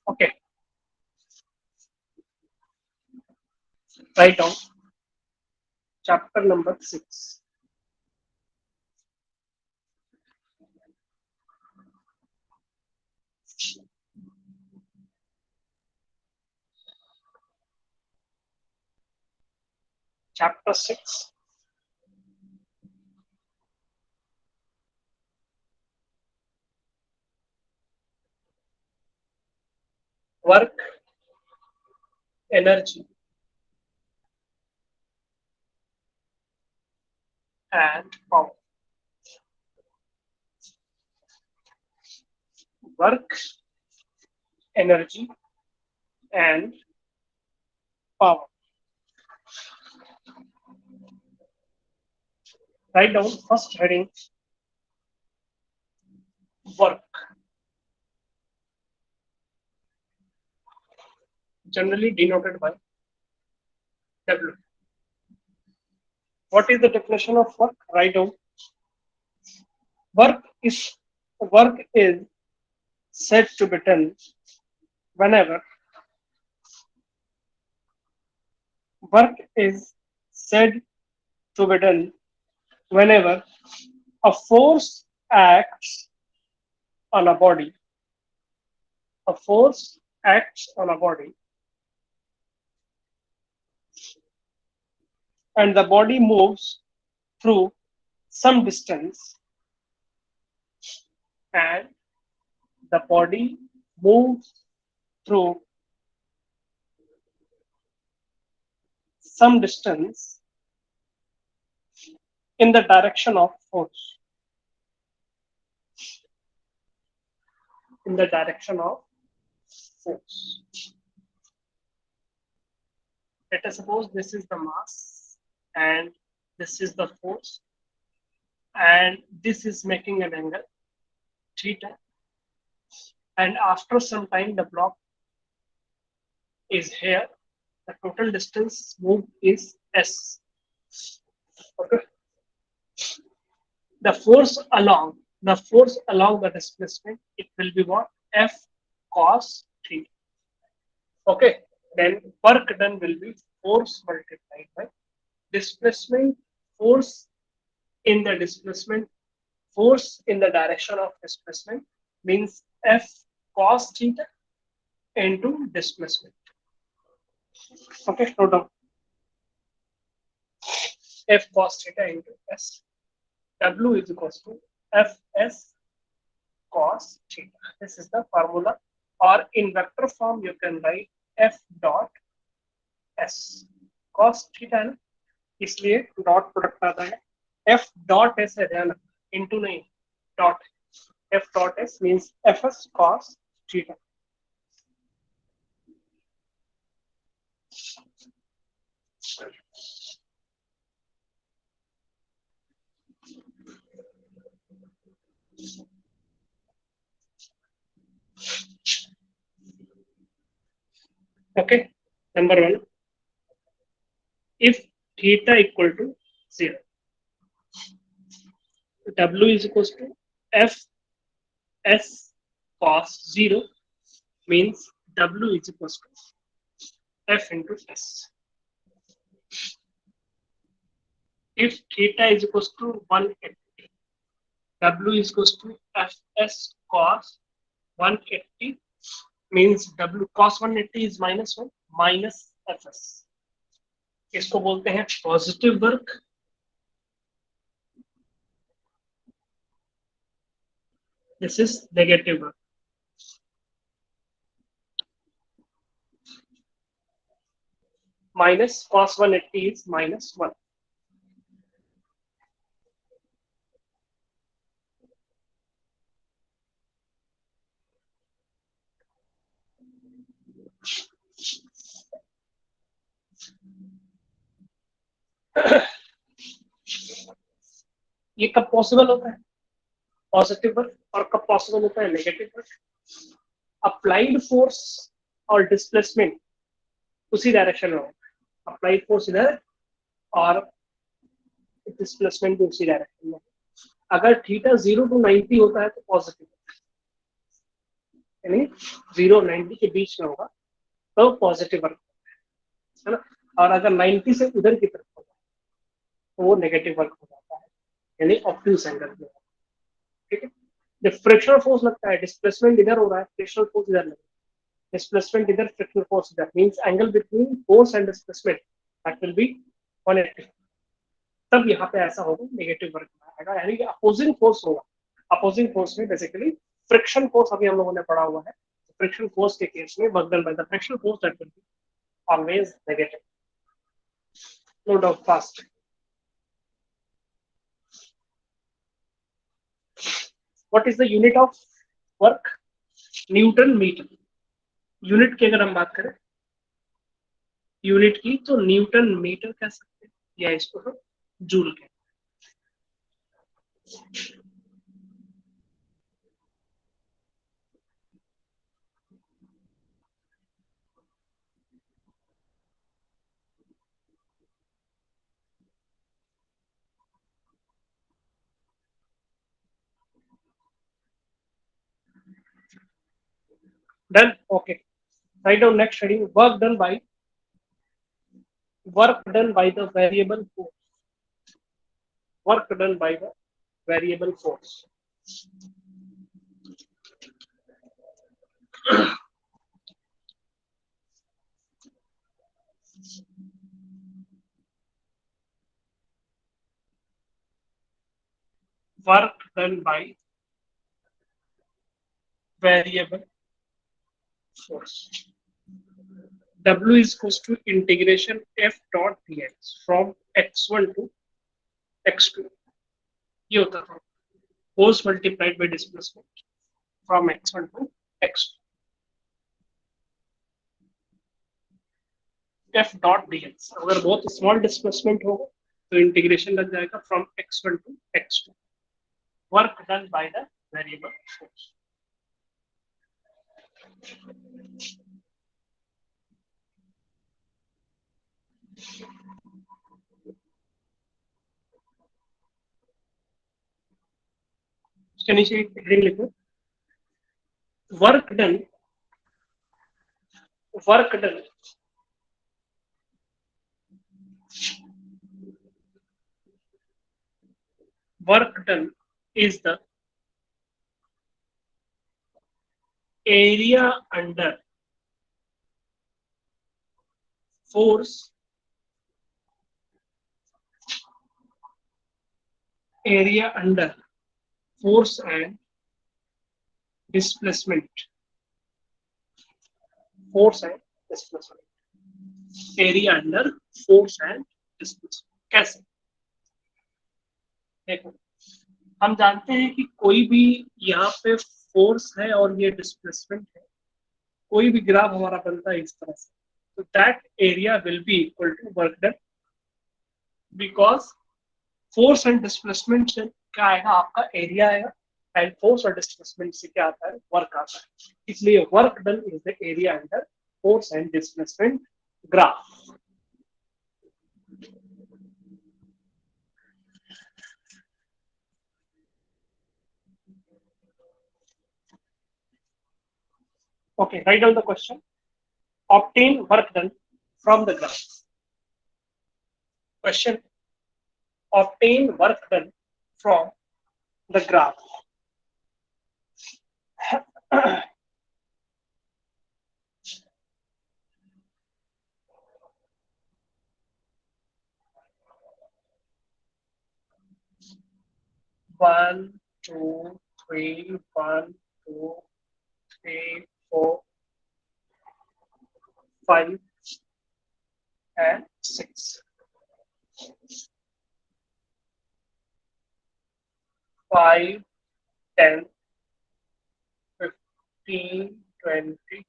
Okay, write down chapter number 6. Chapter 6. Work, energy, and power. Work, energy, and power. Write down first heading, work. Generally denoted by W. What is the definition of work? Write down. Work is said to be done whenever work is said to be done whenever a force acts on a body. A force acts on a body and the body moves through some distance and the body moves through some distance in the direction of force. In the direction of force. Let us suppose this is the mass and this is the force and this is making an angle theta, and after some time the block is here. The total distance moved is s. Okay. The force along the displacement, it will be what? F cos theta. Okay. Then work done will be force multiplied by displacement. Force in the displacement, force in the direction of displacement means F cos theta into displacement. Okay, note down. F cos theta into S. W is equals to Fs cos theta. This is the formula, or in vector form you can write F dot S. Cos theta है ना, इसलिए dot product आता है. F dot S है ध्यान, into नहीं, dot. F dot S means Fs cos theta. Okay, number 1. If theta equal to 0, W is equals to F S cos 0 means W is equals to F into S. If theta is equals to 180, W is equals to Fs cos 180 means W cos 180 is minus 1 minus Fs. इसको बोलते हैं positive work. This is negative work. Minus cos 180 is minus 1. ये कब possible होता है positive work, और कब possible होता है नेगेटिव वर्क? अप्लाइड फोर्स और डिस्प्लेसमेंट उसी डायरेक्शन में होता है. अप्लाइड फोर्स इधर और डिस्प्लेसमेंट भी उसी डायरेक्शन में. अगर थीटा 0 to 90 होता है तो पॉजिटिव, यानी 0 और 90 के बीच में होगा तो पॉजिटिव वर्क है ना, और अगर 90 से उधर की तरफ होगा तो वो नेगेटिव वर्क हो जाता है, यानी ऑब्ट्यूज एंगल में। ठीक है, जब फ्रिक्शनल फोर्स लगता है, डिस्प्लेसमेंट इधर हो रहा है, फ्रिक्शनल फोर्स इधर लग रहा है, डिस्प्लेसमेंट इधर, फ्रिक्शनल फोर्स इधर, means angle between force and displacement that will B 180। तब यहाँ पे ऐसा होगा, नेगेटिव वर्क आएगा, यानी कि अपोजिंग फोर्स होगा। अपोजिंग फोर्स में बेसिकली फ्रिक्शन फोर्स अभी हम लोगों ने पढ़ा हुआ है, फ्रिक्शन फोर्स के केस में work done by the friction force that will be always negative. No doubt fast. What is the unit of work? Newton metre. Unit की अगर हम बात करें यूनिट की, तो न्यूटन मीटर कह सकते हैं, या इसको हम जूल कहते हैं। Done. Okay. Write down next heading. Work done by the variable force. Work done by the variable force. Work done by variable force. W is equals to integration F dot dx from x1 to x2. ये होता था force multiplied by displacement from x1 to x2. F dot dx अगर बहुत small displacement होगा तो integration लग जाएगा from x1 to x2. Work done by the variable force. इसके नीचे एक हेडिंग लिखो, work done work done work done is the area under force and displacement. Force and displacement. Area under force and displacement. कैसे? देखो, हम जानते हैं कि कोई भी यहाँ पे फोर्स है और ये डिस्प्लेसमेंट है, कोई भी ग्राफ हमारा बनता है इस तरह से, तो that area will be equal to work done, because force and displacement से क्या आएगा, आपका एरिया आएगा, एंड फोर्स और डिस्प्लेसमेंट से क्या आता है, वर्क आता है। इसलिए work done is the area under force and displacement graph. Okay, write down the question. Obtain work done from the graph. Question: obtain work done from the graph. 1, 2, 3, 1, 2, 3, 4, 5, and 6. 5, 10, 15, 20,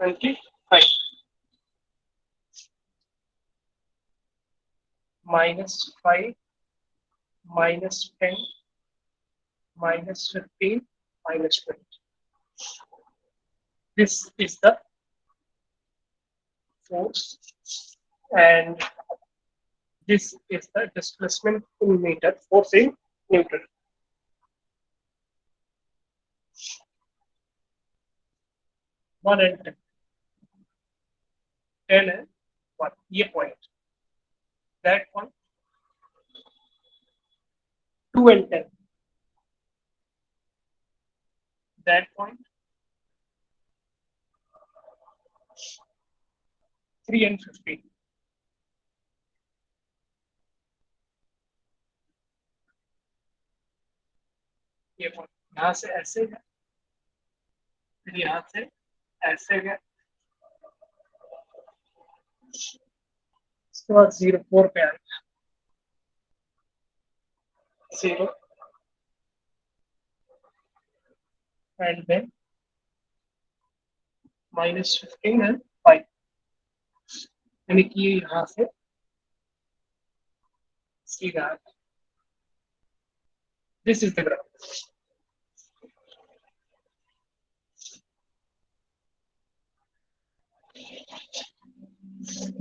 25. -5, -10, -15, -20. This is the force, and this is the displacement in meter, force in Newton. 1 and 10. 10 and 1. ये point. That point. 2 and 10. That point. 3 and 15. ये point. यहाँ से ऐसे गया, फिर यहाँ से ऐसे गया, उसके बाद 0 4 पे आएगा, 0 and then -15 and 5. यानी कि यहाँ से सीधा this is the graph.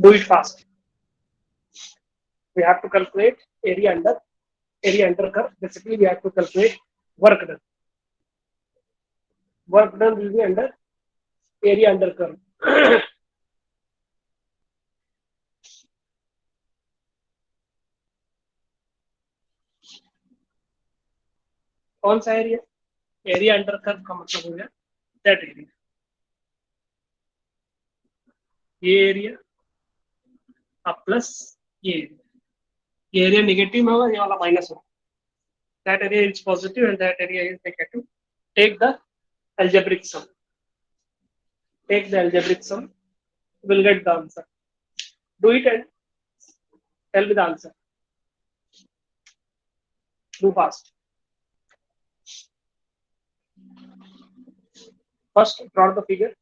Do it fast. We have to calculate area under curve. Basically, we have to calculate work done. Work done will be under area under curve. कौन सा area? Area under curve का मतलब हो गया that area. ये area अब plus ये area negative होगा, ये वाला माइनस होगा. That area is positive and that area is negative. Take the algebraic sum. Take the algebraic sum. You will get the answer. Do it and tell me the answer. Do fast. First, draw the figure.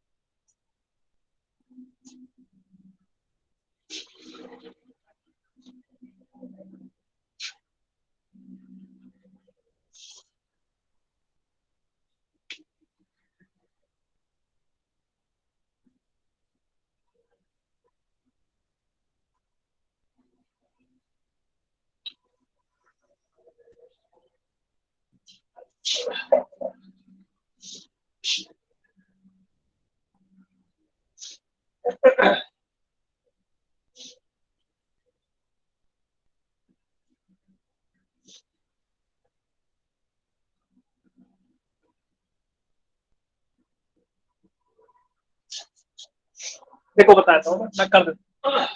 देखो बताता हूँ मैं कर देता हूँ.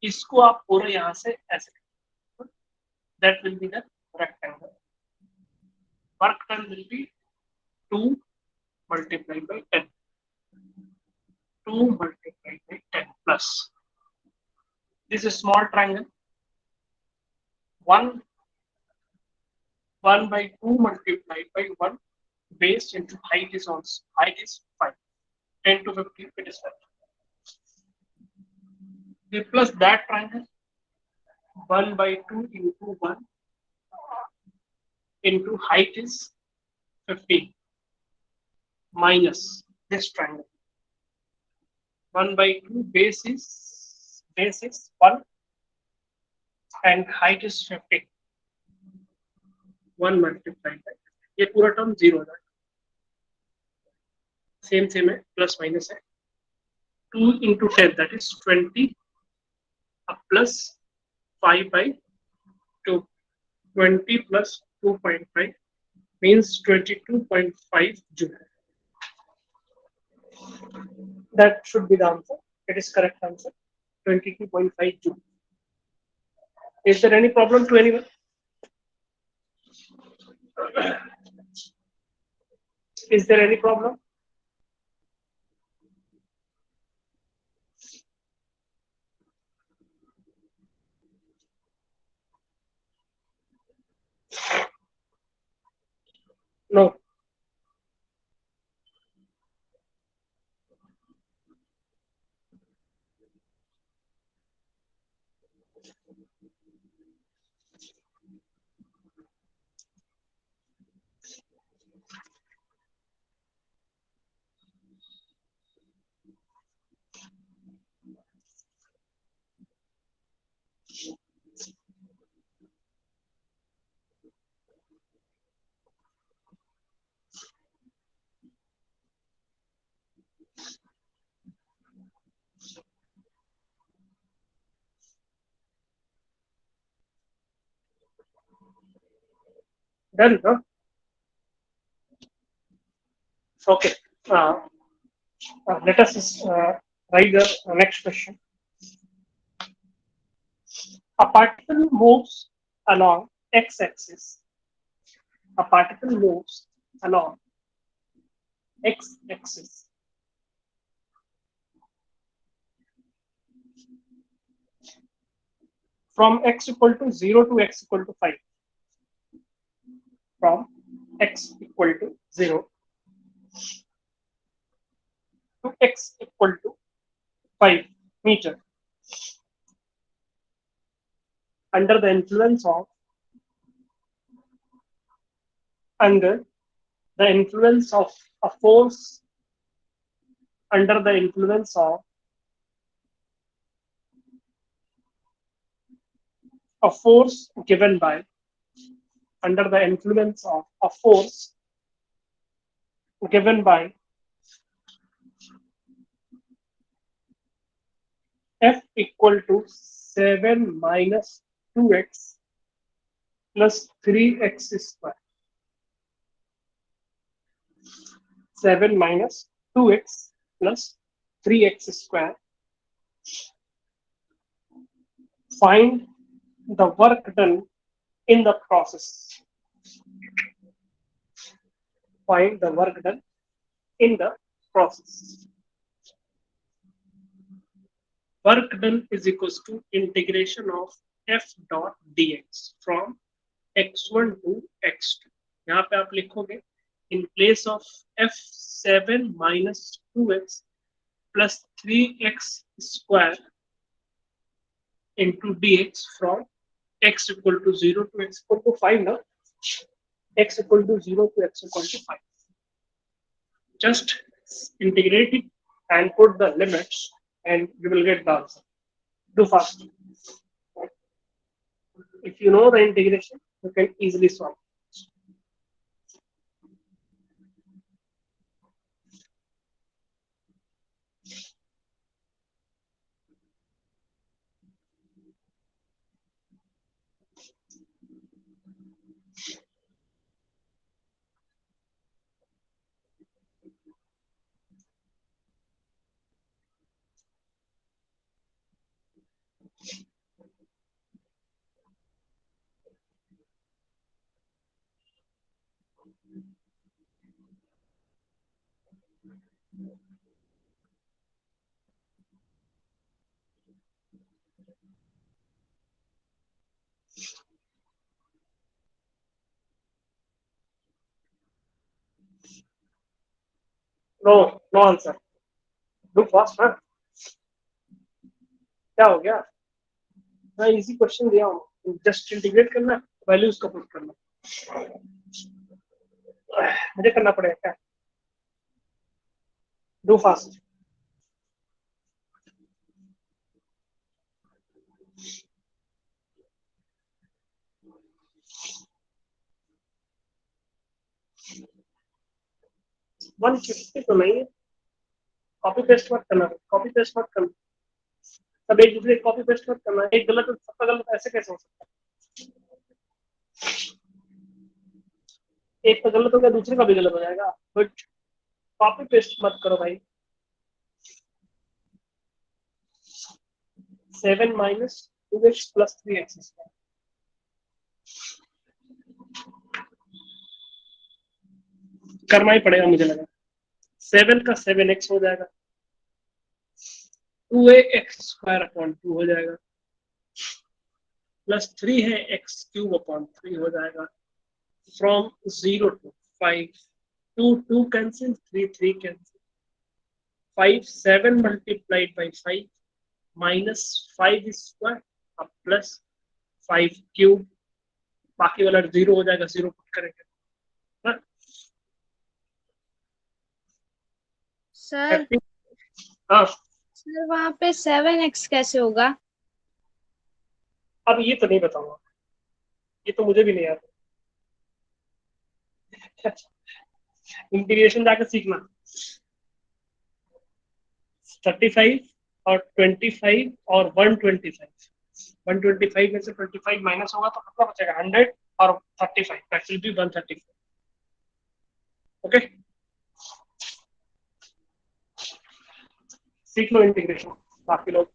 इसको आप पूरे यहाँ से ऐसे, that will be the rectangle. Work done will be 2 multiplied by 10. 2 multiplied by 10 plus this is small triangle. 1 by 2 multiplied by 1 base into height is also height is 5. 10 to 15 it is 5. Plus that triangle 1 by 2 into 1 into height is 15 minus this triangle 1 by 2 base is 1 and height is 15. 1 multiplied by ये पूरा term 0 हो जाएगा. Same है, plus minus है. 2 into 10 that is 20 plus 5 by 2. 20 plus 2.5 means 22.5 joule. That should be the answer. It is correct answer. 22.5 joule. Is there any problem to anyone? Is there any problem? No. Done, huh? Okay. Let us write the next question. A particle moves along x-axis. A particle moves along x-axis from x equal to 0 to x equal to 5. From x equal to 0 to x equal to 5 meter under the influence of under the influence of a force under the influence of a force given by under the influence of a force given by F equal to 7 minus 2x plus 3x square. 7 minus 2x plus 3x square. Find the work done in the process. Find the work done in the process. Work done is equals to integration of f dot dx from x1 to x2. यहाँ पे आप लिखोगे in place of f7 minus 2x plus 3x square into dx from x equal to 0 to x equal to 5 now. X equal to 0 to x equal to 5. Just integrate it and put the limits and you will get the answer. Do fast. If you know the integration, you can easily solve. No, no answer. Do fast, huh? क्या हो गया? मैं easy question दिया हूँ, just integrate करना, values का put करना. मुझे करना पड़ेगा क्या? Do fast. वन फिफ्टी तो नहीं है. कॉपी पेस्ट मत करना. कॉपी पेस्ट मत करना. सब एक दूसरे कॉपी पेस्ट मत करना. एक गलत सबका गलत ऐसे कैसे हो सकता है? एक का गलत हो गया, दूसरे का भी गलत हो जाएगा. बट कॉपी पेस्ट मत करो भाई. 7 minus 2x plus 3x square. करना ही पड़ेगा मुझे लगा. 7 का 7x हो जाएगा. 2ax स्क्वायर अपॉन 2 हो जाएगा. प्लस 3 है x क्यूब अपॉन 3 हो जाएगा. From 0 to 5. 2 cancel, 3 cancel. 5 7 multiplied by 5 minus 5 square अब प्लस 5 क्यूब. बाकी वाला 0 हो जाएगा. 0 पुट करेंगे. सर हाँ सर वहाँ पे 7x कैसे होगा? अब ये तो नहीं बताऊंगा. ये तो मुझे भी नहीं आता. इंटीग्रेशन जाकर सीखना. 35 और 25 और 125. 125 में से 25 माइनस होगा तो कितना बचेगा? 100 or 35. That will be 134. Okay. सीख लो इंटीग्रेशन बाकी लोग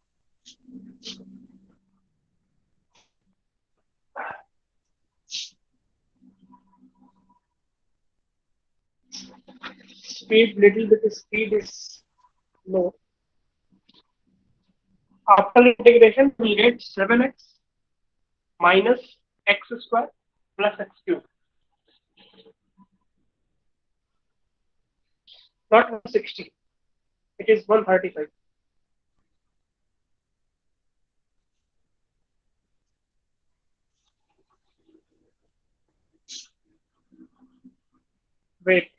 speed little bit speed is low. After integration, we get 7x minus x square plus x cube. Not 160. It is 135. Wait.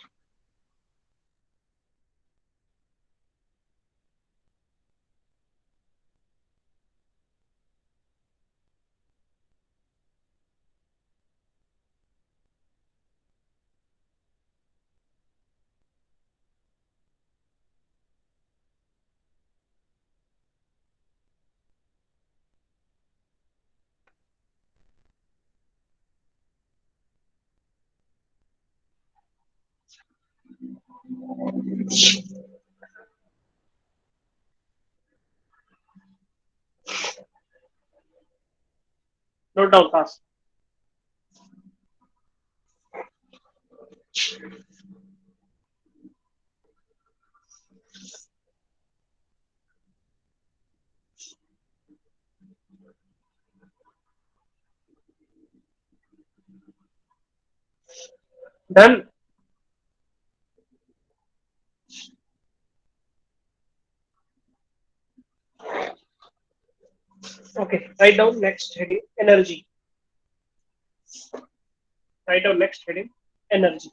Note down fast. Done. Okay. Write down next heading energy. Write down next heading energy.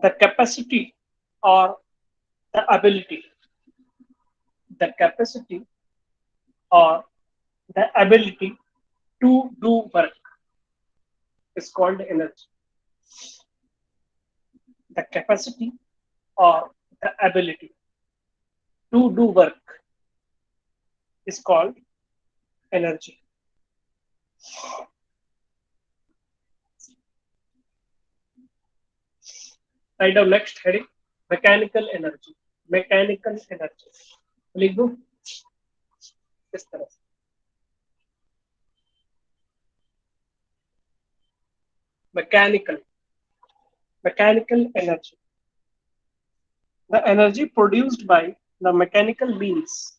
The capacity or the ability. The capacity or the ability to do work is called energy. The capacity or the ability to do work is called energy. Write down next heading mechanical energy. Mechanical energy. लिख दूं इस तरह से mechanical energy. The energy produced by the mechanical means.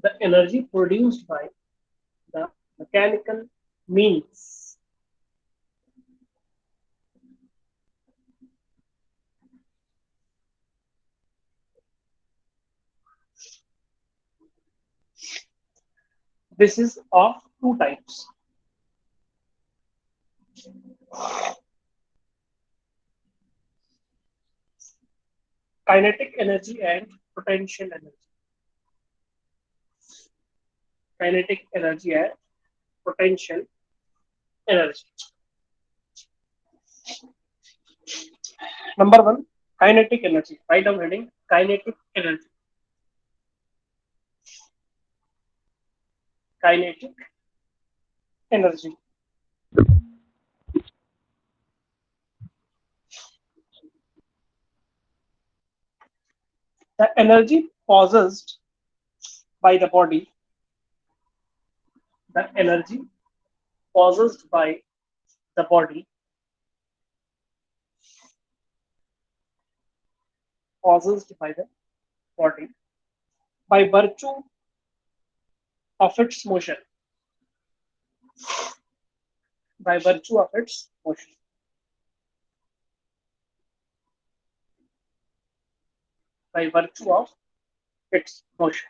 The energy produced by the mechanical means. This is of two types. Kinetic energy and potential energy. Kinetic energy and potential energy. Number one, kinetic energy. Write down heading kinetic energy. Kinetic energy. The energy possessed by the body. The energy possessed by the body. Possessed by the body by virtue of its motion. By virtue of its motion. By virtue of its motion.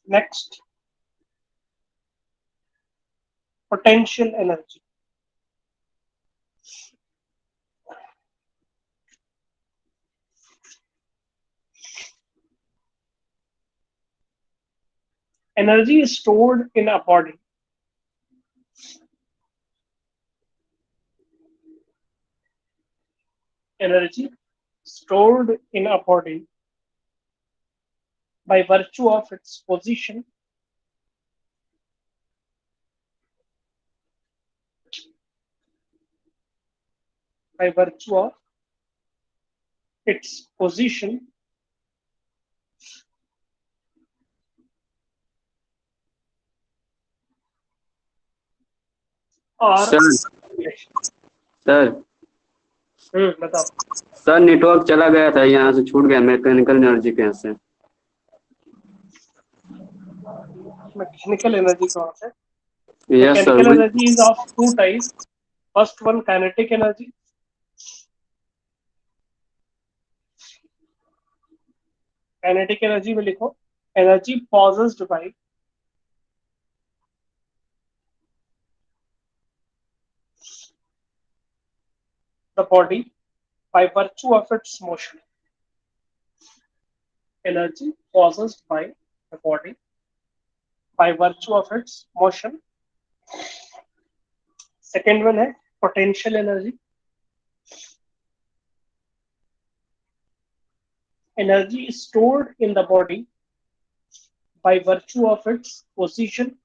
Next, potential energy. energy is stored in a body energy stored in a body by virtue of its position by virtue of its position or sir sir बताओ sir network चला गया था, यहाँ से छूट गया mechanical energy के यहाँ से। मैकेनिकल एनर्जी कहाँ से? Yes sir. Mechanical energy is of two type. First one kinetic energy. Kinetic energy में लिखो energy possessed by the body by virtue of its motion. Energy possessed by the body by virtue of its motion. Second one है potential energy. Energy is stored in the body by virtue of its position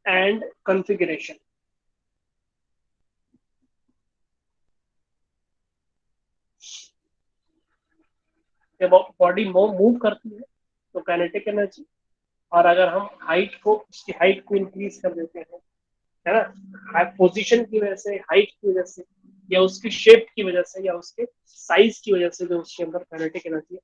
and configuration. जब body move करती है तो kinetic energy, और अगर हम height को उसकी हाइट को इंक्रीज कर देते हैं, है ना, पोजीशन की वजह से, हाइट की वजह से, या उसकी शेप की वजह से, या उसके साइज की वजह से, जो उसके अंदर काइनेटिक एनर्जी,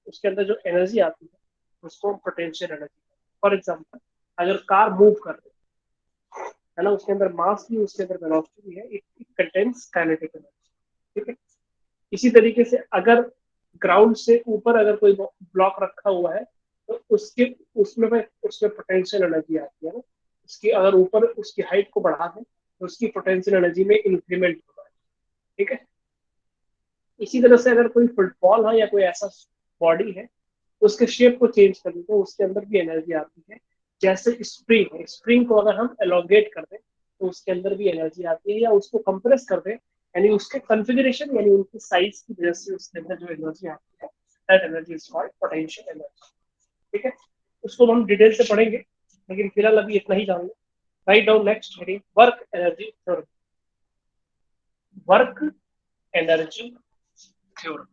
उसके अंदर जो एनर्जी आती है उसको पोटेंशियल एनर्जी. फॉर एग्जांपल अगर कार मूव कर रही है ना, उसके अंदर मास भी, उसके अंदर वेलोसिटी भी है, इट कंटेन्स काइनेटिक एनर्जी. ठीक है. इसी तरीके से अगर ग्राउंड से ऊपर अगर कोई ब्लॉक रखा हुआ है तो उसके उसमें पोटेंशियल एनर्जी आती है ना, उसकी अगर ऊपर उसकी हाइट को बढ़ा दें तो उसकी पोटेंशियल एनर्जी में इंक्रीमेंट होगा. ठीक है. इसी तरह से अगर कोई फुटबॉल है या कोई ऐसा बॉडी है, उसके शेप को चेंज कर दें तो उसके अंदर भी एनर्जी आती है. जैसे स्प्रिंग है, स्प्रिंग को अगर हम एलोंगेट कर दें तो उसके अंदर भी एनर्जी आती है, या उसको कंप्रेस कर दें, यानी उसके कॉन्फ़िगरेशन यानी उनकी साइज की वजह से उसके अंदर जो एनर्जी आती है, that energy is called potential energy. ठीक है. उसको हम डिटेल से पढ़ेंगे, लेकिन फिलहाल अभी इतना ही जान लो. Write down next heading work energy theorem. Work energy theorem.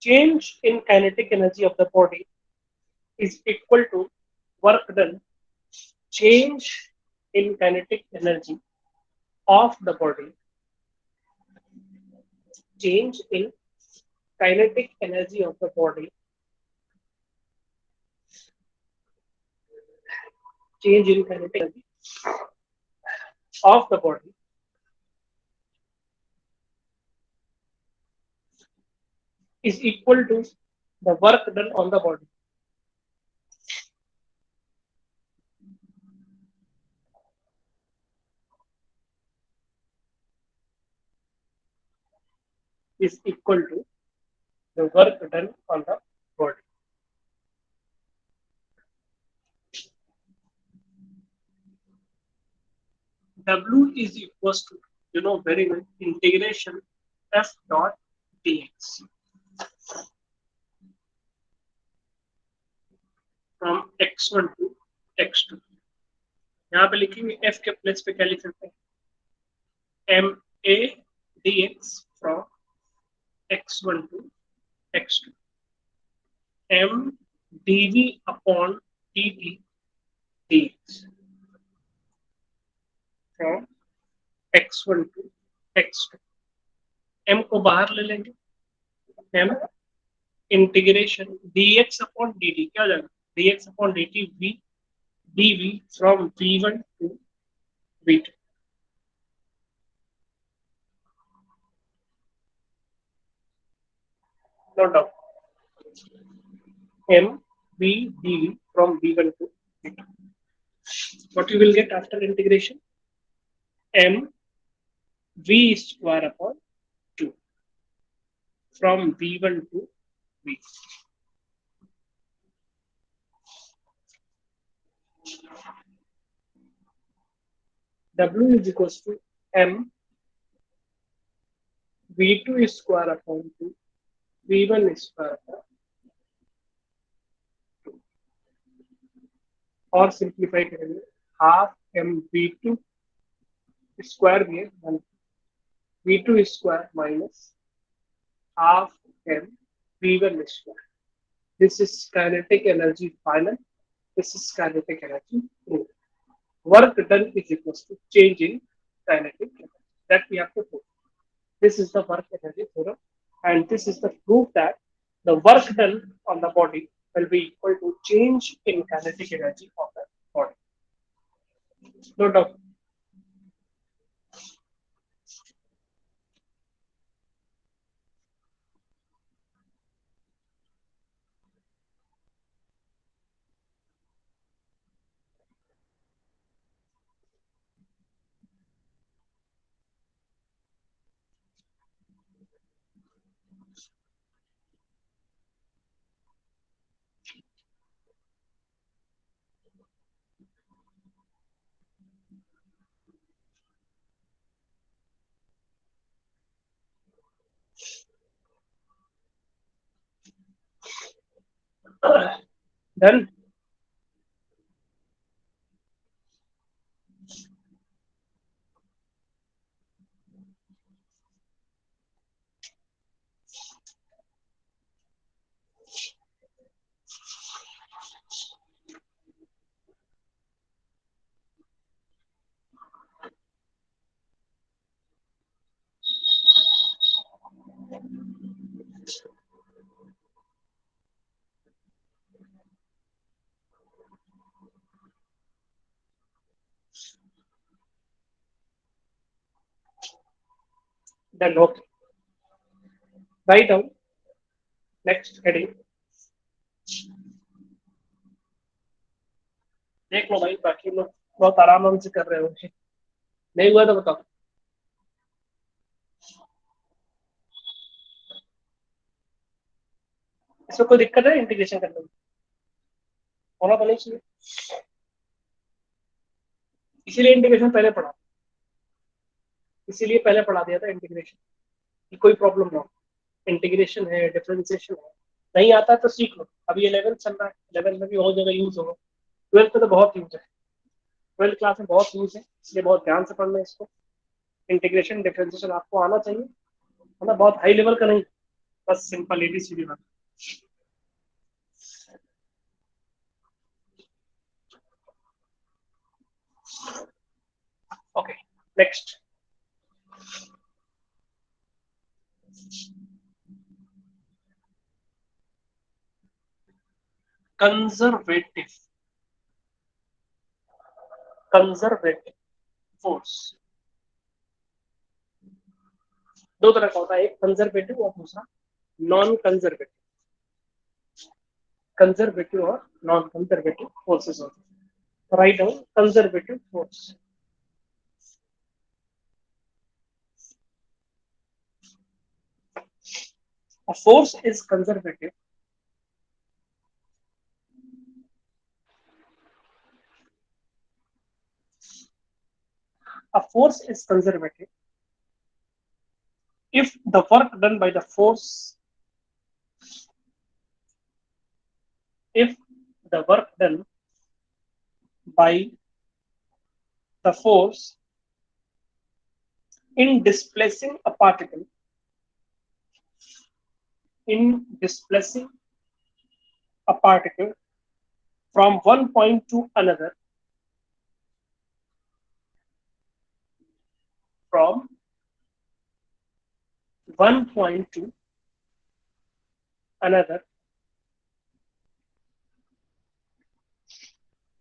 Change in kinetic energy of the body is equal to work done. Change in kinetic energy of the body. Change in kinetic energy of the body. Change in kinetic energy of the body is equal to the work done on the body. Is equal to the work done on the body. W is equals to, very well, integration F dot dx from x1 to x2. यहाँ पे लिखेंगे F के place पे क्या लिख सकते हैं, m a d x from x1 to x2, m dv upon dt dx from x1 to x2. m को बाहर ले लेंगे, m integration dx upon dt क्या हो जाएगा, dx upon dt v dv from v1 to v2. Note down m v dv from v1 to v2. What you will get after integration? M V square upon 2 from V1 to V. W is equals to M V2 is square upon 2 V1 is square upon 2 और simplify करेंगे half M V2 square भी है 1 V2 square minus half M V1 square. This is kinetic energy final. This is kinetic energy proof. Work done is equals to change in kinetic energy. That we have to prove. This is the work energy theorem, and this is the proof that the work done on the body will be equal to change in kinetic energy of the body. No doubt. Done. Then okay. Write down next heading. देख लो भाई बाकी लोग बहुत आराम से कर रहे होंगे नहीं हुआ तो बताओ इसमें कोई दिक्कत है इंटीग्रेशन करने में होना तो नहीं चाहिए इसीलिए इंटीग्रेशन पहले पढ़ा इसीलिए पहले पढ़ा दिया था इंटीग्रेशन कि कोई प्रॉब्लम ना हो इंटीग्रेशन है डिफरेंशिएशन है नहीं आता तो सीख लो अभी 11 चल रहा है 11 में भी बहुत जगह यूज होगा 12th में तो बहुत यूज है 12th क्लास में बहुत यूज है इसलिए बहुत ध्यान से पढ़ना है इसको इंटीग्रेशन डिफरेंशिएशन आपको आना चाहिए है ना बहुत हाई लेवल का नहीं बस सिंपल एबीसीडी वाला okay next conservative force दो तरह का होता है एक कंजर्वेटिव और दूसरा नॉन कंजर्वेटिव कंजर्वेटिव और नॉन कंजर्वेटिव फोर्सेस होते हैं write down conservative force a force is conservative a force is conservative if the work done by the force if the work done by the force in displacing a particle from one point to another from one point to another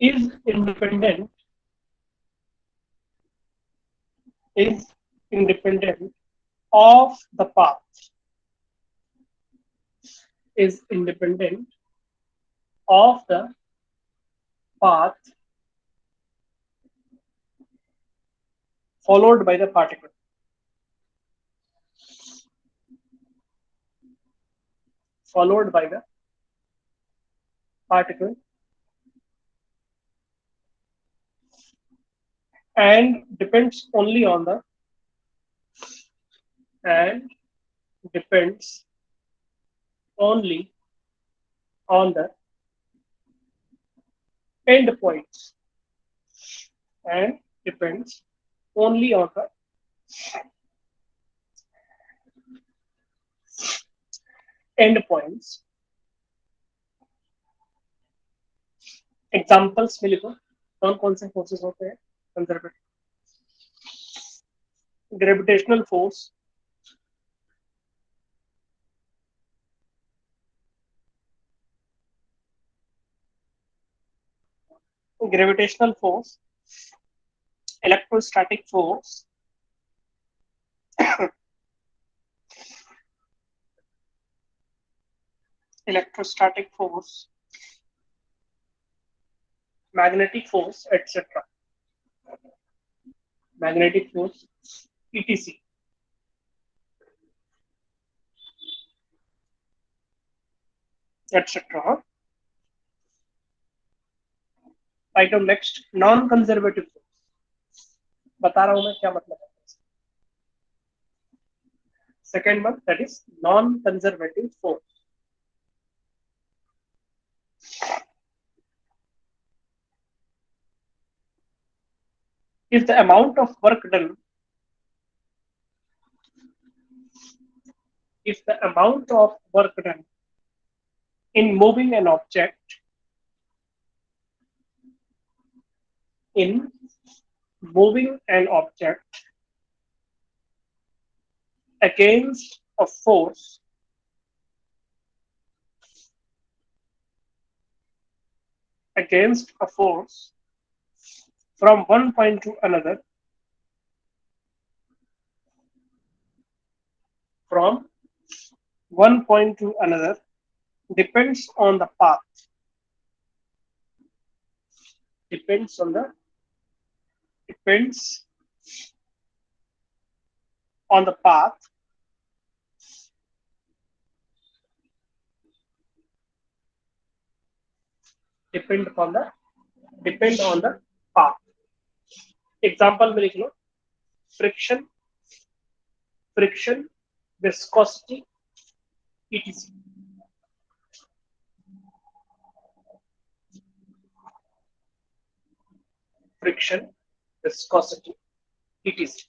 is independent of the path is independent of the path followed by the particle. Followed by the particle and depends only on the depends only on the endpoints and depends only on the endpoints. Examples में लिखो कौन कौन से forces होते हैं conservative. Gravitational force, gravitational force, electrostatic force, electrostatic force, magnetic force, etc. Magnetic force, etc. etc. Item next, non-conservative force. बता रहा हूं मैं क्या मतलब है. Second one, that is non-conservative force. If the amount of work done, in moving an object, against a force from one point to another, depends on the path. Depends on the path depend on the path. Example में लिख लो, friction, viscosity, etc. Friction, viscosity, etc.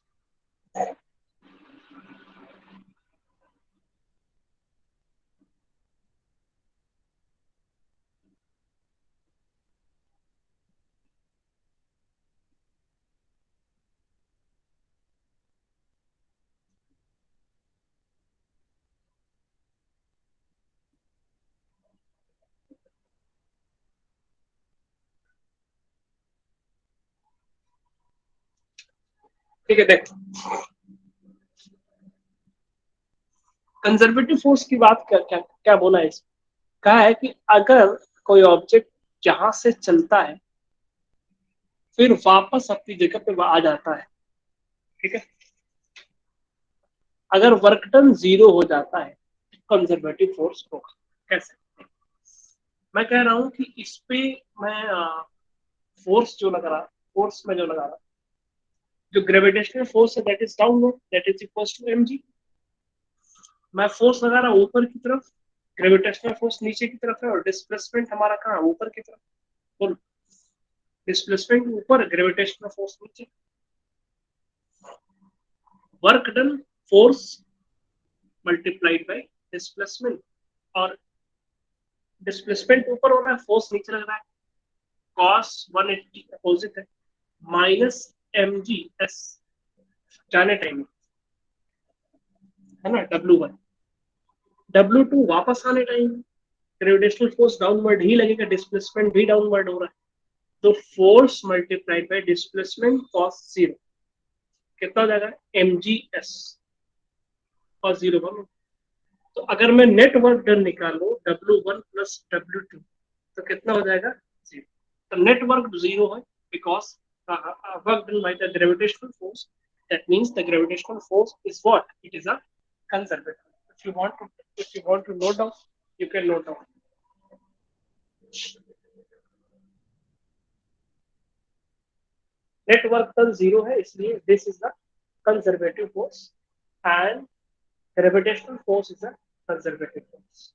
ठीक है, देखो conservative force की बात क्या बोला है इसमें. कहा है कि अगर कोई ऑब्जेक्ट जहां से चलता है फिर वापस अपनी जगह पे आ जाता है, ठीक है, अगर वर्क डन 0 हो जाता है कंजर्वेटिव फोर्स होगा. कैसे? मैं कह रहा हूं कि इस पे मैं फोर्स जो लगा रहा जो ग्रेविटेशनल फोर्स है that is downward, that is equal to mg. मैं फोर्स लगा रहा हूं ऊपर की तरफ, ग्रेविटेशनल फोर्स नीचे की तरफ है और डिस्प्लेसमेंट हमारा कहाँ ऊपर की तरफ. और डिस्प्लेसमेंट ऊपर, ग्रेविटेशनल फोर्स नीचे. Work done force multiplied by displacement, और डिस्प्लेसमेंट ऊपर हो रहा है, फोर्स नीचे लग रहा है, cos 180 अपोजिट है, माइनस mgs जाने टाइम है ना, W1. W2 वापस आने टाइम ग्रेविटेशनल फोर्स डाउनवर्ड ही लगेगा, डिस्प्लेसमेंट भी डाउनवर्ड हो रहा है, तो force multiplied by displacement cos 0 कितना हो जाएगा, mgs cos 0 बनो. तो अगर मैं नेट वर्क डन निकालू W1 प्लस W2 तो कितना हो जाएगा, 0. तो नेट वर्क 0 है because work done by the gravitational force That means the gravitational force is what? It is a conservative. If you want to note down, you can note down. Net work done 0 है, इसलिए this is the conservative force and gravitational force is a conservative force.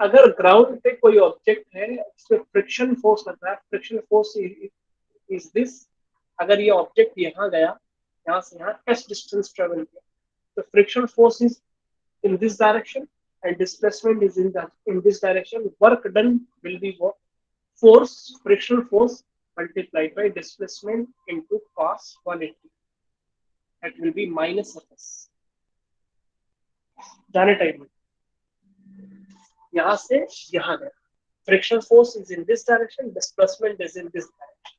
अगर ground पे कोई object है, उसमें friction force लग रहा है, फ्रिक्शन फोर्स इज दिस. अगर ये ऑब्जेक्ट यहाँ गया, यहाँ से यहाँ s डिस्टेंस ट्रेवल किया, तो friction force is in this direction and displacement is in this direction. Work done will be what? Force, frictional force multiplied by displacement into cos 180. That will be minus Fs. जाने time में यहाँ से यहाँ गया. Friction force is in this direction, displacement is in this direction,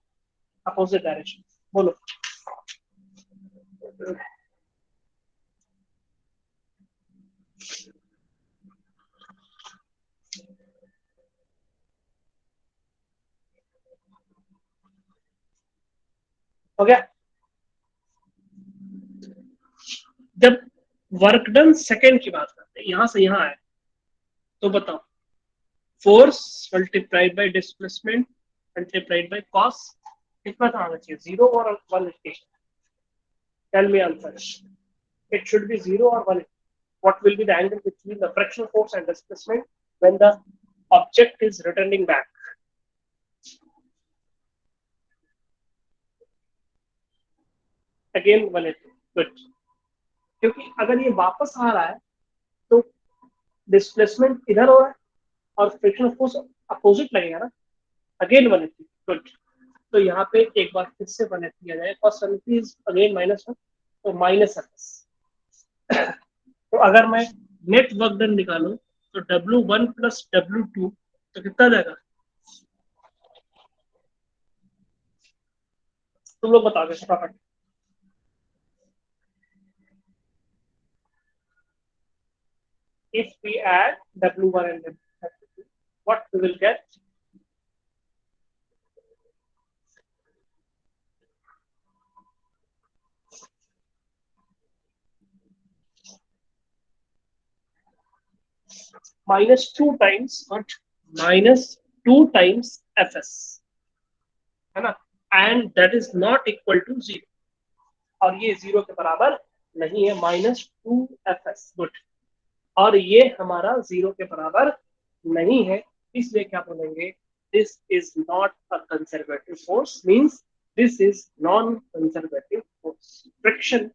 opposite direction. बोलो. हो गया. जब वर्क डन सेकेंड की बात करते हैं, यहां से यहां आए, तो बताओ force multiplied by displacement multiplied by cos कितना आना चाहिए? 0 और 180. Tell me answer. It should be 0 or 180. What will be the angle between the frictional force and displacement when the object is returning back? Again 180. Good. क्योंकि अगर ये वापस आ रहा है तो डिस्प्लेसमेंट इधर हो रहा है और फ्रिक्शनल फोर्स अपोजिट लगेगा ना. अगेन 180. गुड. तो यहाँ पे एक बार फिर से 180 किया जाए. कॉस 180 इज अगेन -1, तो माइनस Fs. तो अगर मैं नेट वर्क डन निकालूं तो W1 प्लस W2 तो कितना जाएगा? तुम लोग बता दो फटाफट. If we add W1 and W2, what we will get? -2 times what? -2 times Fs, है ना. And that is not equal to 0, और ये 0 के बराबर नहीं है. -2Fs. गुड. और ये हमारा 0 के बराबर नहीं है, इसलिए क्या बोलेंगे? This is not a conservative force. Means this is non conservative force. Friction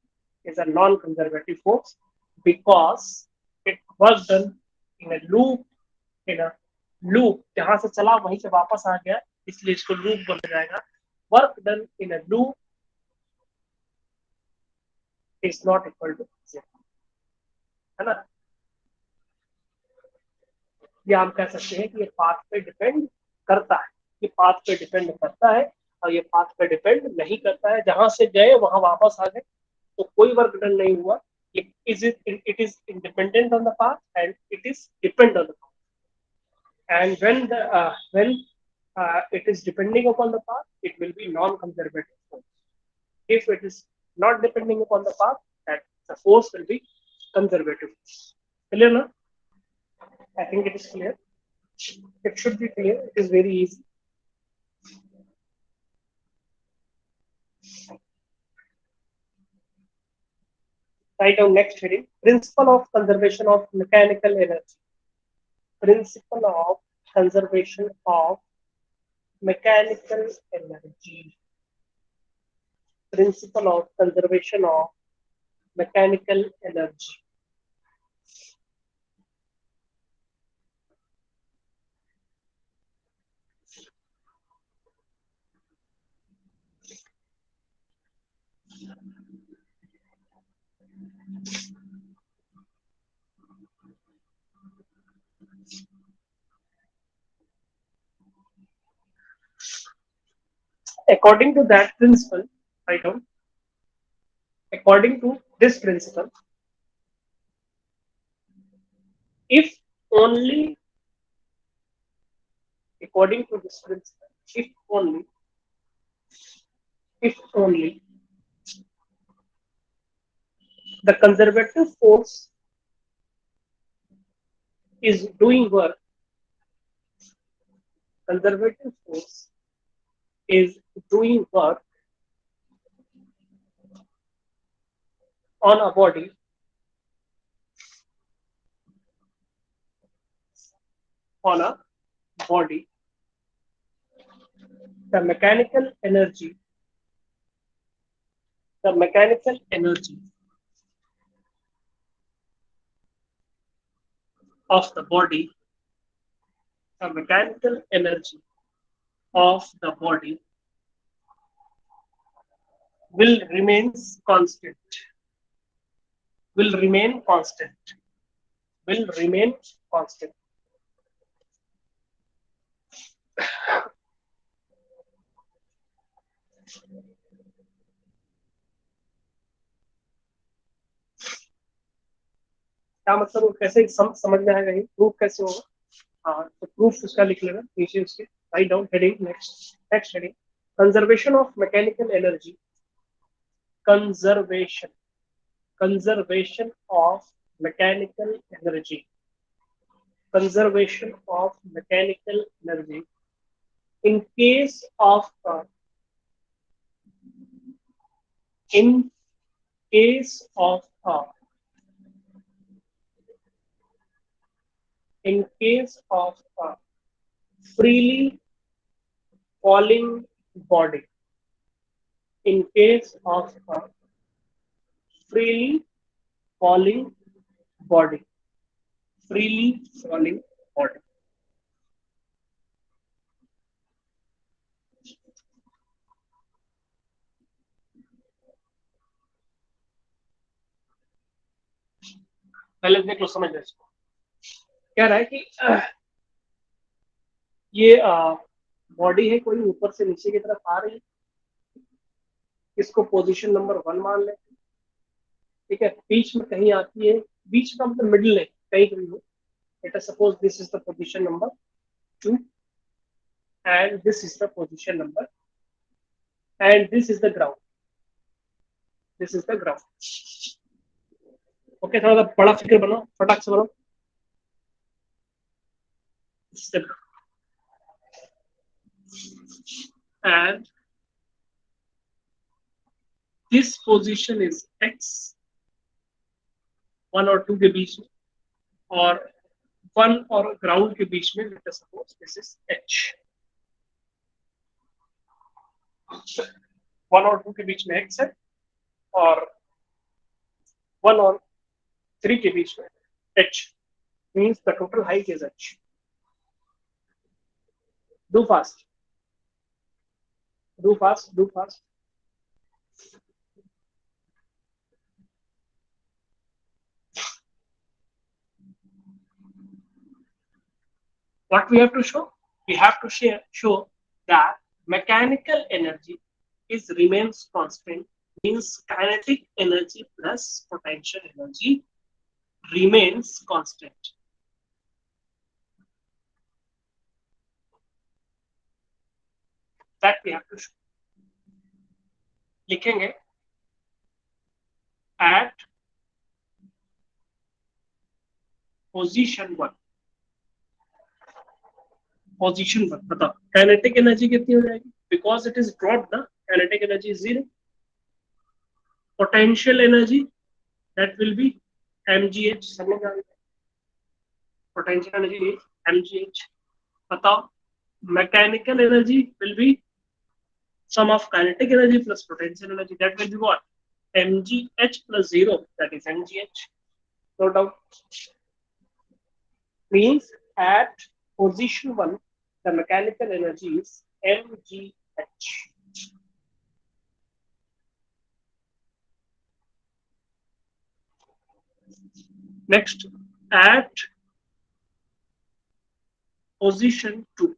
is a non-conservative force because it was done in a loop. in a loop जहां से चला वहीं से वापस आ गया, इसलिए इसको लूप बोला जाएगा. Work done in a loop is not equal to 0, है ना. या हम कह सकते हैं कि ये पाथ पे डिपेंड करता है. ये पाथ पे डिपेंड करता है और ये पाथ पे डिपेंड नहीं करता है. जहां से गए वहां वापस आ गए तो कोई वर्क डन नहीं हुआ. it is independent on the path and it is dependent on the path. And when it is depending upon the path, it will be non-conservative force. If it is not depending upon the path, that the force will be conservative. Clear now? I think it is clear. It should be clear. It is very easy. Write down next heading. Principle of conservation of mechanical energy. Principle of conservation of mechanical energy. Principle of conservation of mechanical energy. According to that principle, write down. According to this principle, if only, according to this principle, if only the conservative force is doing work, conservative force is doing work on a body, on a body, the mechanical energy, the mechanical energy of the body, the mechanical energy of the body will remain constant, will remain constant, will remain constant. क्या मतलब वो कैसे समझ में आएगा, ये proof कैसे होगा? हाँ, तो प्रूफ उसका लिख लेना नीचे उसके, write down heading, next heading, conservation of mechanical energy, conservation of mechanical energy, conservation of mechanical energy in case of in case of freely falling body, in case of freely falling body, freely falling body. पहले देख लो, समझ लो इसको। कह रहा है कि ये body है, कोई ऊपर से नीचे की तरफ आ रही है, इसको पोजीशन नंबर 1 मान लेते हैं, ठीक है। बीच में कहीं आती है, बीच का मतलब मिडिल है, कहीं कहीं हो। Let us suppose this is the position number 2 and this is the position number, and this is the ground, this is the ground. Okay, थोड़ा बड़ा फिगर बनाओ, फटाक से बनाओ। and this position is x, 1 और 2 के बीच में, और 1 और ग्राउंड के बीच में, let us suppose this is h, 1 और 2 के बीच में x है, और 1 और 3 के बीच में h, means the total height is h. Do fast, do fast, do fast. What we have to show? We have to show that mechanical energy is remains constant, means kinetic energy plus potential energy remains constant. That we have to show. लिखेंगे at position 1, position 1 बताओ kinetic energy कितनी हो जाएगी? Because it is dropped ना, kinetic energy is 0. Potential energy, that will be mgh, सब लोग जानते हैं, potential energy is mgh. बताओ mechanical energy will be sum of kinetic energy plus potential energy, that will be what? mgh plus 0, that is mgh. No doubt. Means at position 1, the mechanical energy is mgh. Next, at position 2,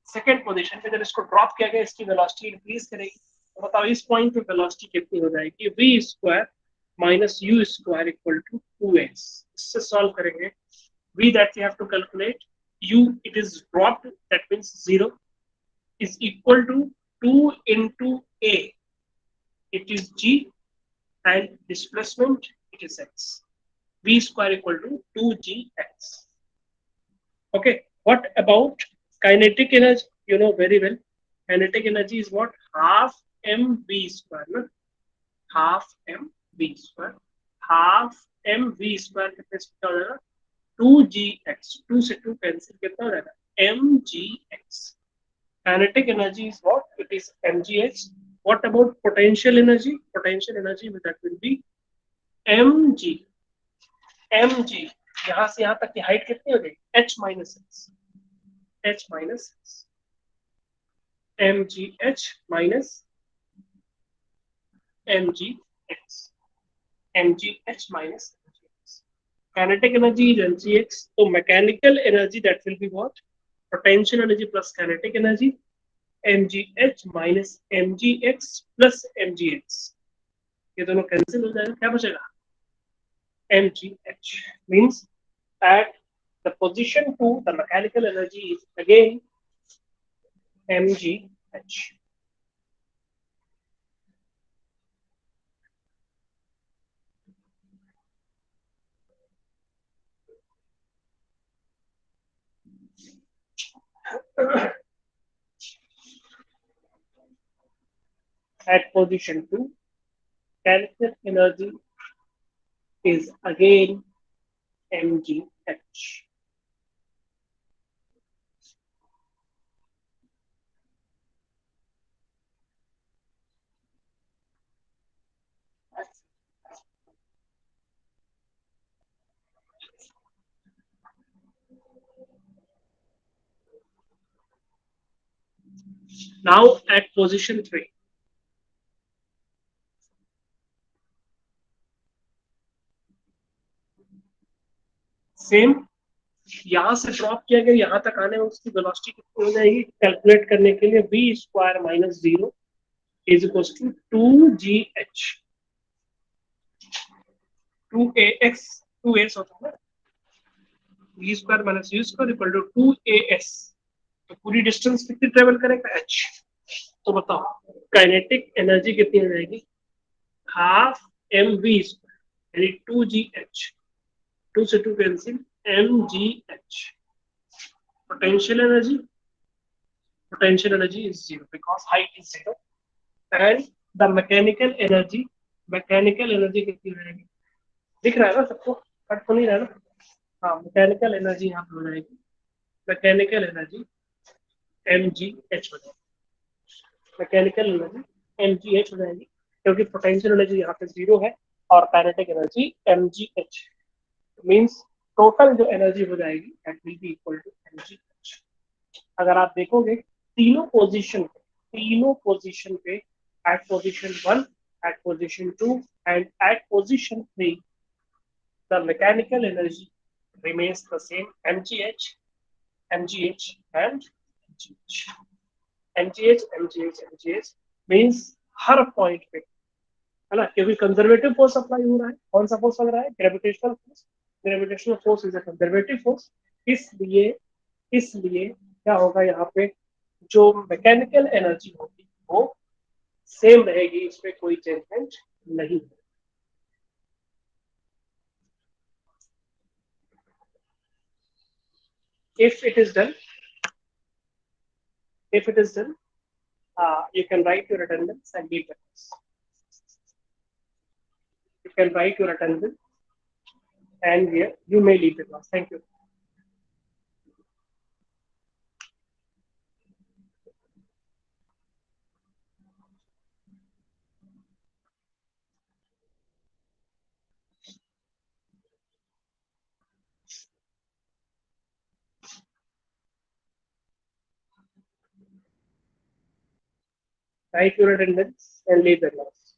second position पे जब इसको drop किया गया इसकी velocity increase करेगी, तो बताओ इस पॉइंट पे वेलोसिटी कितनी हो जाएगी? v square minus u square equal to 2x. इससे सॉल्व करेंगे. v that we have to calculate, u it is dropped, that means 0 is equal to 2 into a, it is g, and displacement it is x. v square equal to 2gx. Okay, what about kinetic energy? You know very well. Kinetic energy is what? Half mv square, no? Half mv square. Half mv square कितने से हो जाएगा? 2gx. 2 से 2 cancel, कितना हो जाएगा? mgx. Kinetic energy is what? It is mgx. What about potential energy? Potential energy that will be mg. mg यहाँ से यहाँ तक की हाइट कितनी हो गई? h minus x. h minus x. mgh minus mgx. mgh minus mgx. Kinetic energy is mgx. So mechanical energy, that will be what? Potential energy plus kinetic energy. mgh minus mgx plus mgx. ये दोनों cancel हो जाएगा, क्या बचेगा? mgh. Means at the position 2, the mechanical energy is again mgh. At position 2, kinetic energy is again mgh. Now at position 3, same यहां से drop किया गया, यहां तक आने में उसकी वेलोसिटी कितनी हो जाएगी? कैलकुलेट करने के लिए v square minus 0 is equal to 2gh. 2ax 2s होता है ना, v square minus u square equal to 2as. तो पूरी डिस्टेंस कितनी ट्रेवल करेगा? h. तो बताओ काइनेटिक एनर्जी कितनी हो जाएगी? हाफ mv स्क्वायर यानी 2gh. 2 से 2 cancel, mgh. Potential energy is 0 because height is 0. And the mechanical energy कितनी हो जाएगी? दिख रहा है ना सबको? कट तो नहीं रहा ना? हाँ, मैकेनिकल एनर्जी यहाँ पे हो जाएगी, मैकेनिकल एनर्जी mgh हो जाएगी. मैकेनिकल एनर्जी mgh हो जाएगी क्योंकि पोटेंशियल एनर्जी यहाँ पे 0 है और kinetic energy mgh. Means total जो एनर्जी हो जाएगी that will be equal to mgh. अगर आप देखोगे तीनों पोजीशन पे at position 1, at position 2 and at position 3, the mechanical energy remains the same, mgh and mgh means her point पे, है ना, क्योंकि कंजर्वेटिव फोर्स अप्लाई हो रहा है. कौन सा फोर्स लग रहा है? Gravitational force. Gravitational force is a conservative force. इसलिए क्या होगा यहाँ पे? जो मैकेनिकल एनर्जी होगी वो सेम रहेगी, इसमें कोई चेंजमेंट नहीं. If it is done, you can write your attendance and leave the class. You can write your attendance and here you may leave the class. Thank you. Write your attendance and leave the class.